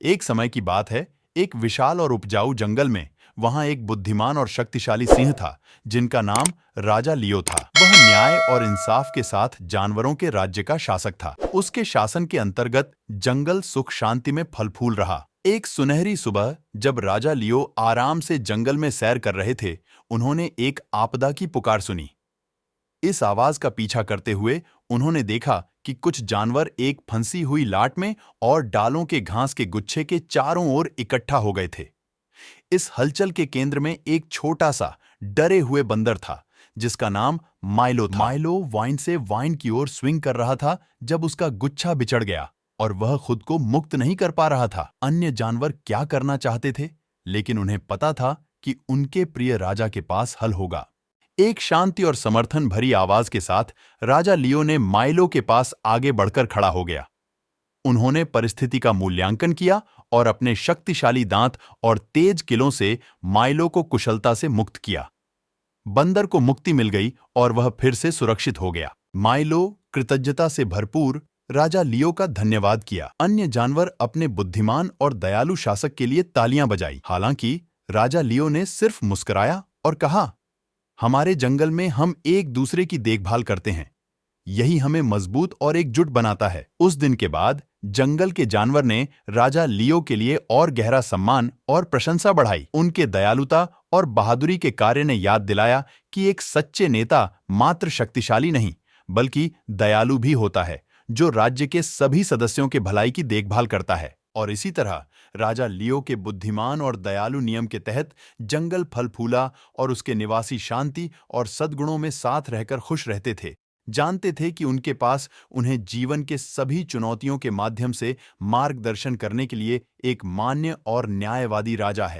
एक समय की बात है, एक विशाल और उपजाऊ जंगल में वहां एक बुद्धिमान और शक्तिशाली सिंह था, जिनका नाम राजा लियो था। वह न्याय और इंसाफ के साथ जानवरों के राज्य का शासक था। उसके शासन के अंतर्गत जंगल सुख शांति में फल फूल रहा। एक सुनहरी सुबह जब राजा लियो आराम से जंगल में सैर कर रहे थे, उन्होंने एक आपदा की पुकार सुनी। इस आवाज का पीछा करते हुए उन्होंने देखा कि कुछ जानवर एक फंसी हुई लाट में और डालों के घास के गुच्छे के चारों ओर इकट्ठा हो गए थे। इस हलचल के केंद्र में एक छोटा सा डरे हुए बंदर था, जिसका नाम माइलो था। माइलो वाइन से वाइन की ओर स्विंग कर रहा था जब उसका गुच्छा बिछड़ गया और वह खुद को मुक्त नहीं कर पा रहा था। अन्य जानवर क्या करना चाहते थे, लेकिन उन्हें पता था कि उनके प्रिय राजा के पास हल होगा। एक शांति और समर्थन भरी आवाज के साथ राजा लियो ने माइलो के पास आगे बढ़कर खड़ा हो गया। उन्होंने परिस्थिति का मूल्यांकन किया और अपने शक्तिशाली दांत और तेज किलों से माइलो को कुशलता से मुक्त किया। बंदर को मुक्ति मिल गई और वह फिर से सुरक्षित हो गया। माइलो कृतज्ञता से भरपूर राजा लियो का धन्यवाद किया। अन्य जानवर अपने बुद्धिमान और दयालु शासक के लिए तालियां बजाई। हालांकि राजा लियो ने सिर्फ मुस्कुराया और कहा, हमारे जंगल में हम एक दूसरे की देखभाल करते हैं, यही हमें मजबूत और एकजुट बनाता है। उस दिन के बाद जंगल के जानवर ने राजा लियो के लिए और गहरा सम्मान और प्रशंसा बढ़ाई। उनके दयालुता और बहादुरी के कार्य ने याद दिलाया कि एक सच्चे नेता मात्र शक्तिशाली नहीं, बल्कि दयालु भी होता है, जो राज्य के सभी सदस्यों के भलाई की देखभाल करता है। और इसी तरह राजा लियो के बुद्धिमान और दयालु नियम के तहत जंगल फल फूला और उसके निवासी शांति और सद्गुणों में साथ रहकर खुश रहते थे। जानते थे कि उनके पास उन्हें जीवन के सभी चुनौतियों के माध्यम से मार्गदर्शन करने के लिए एक मान्य और न्यायवादी राजा है।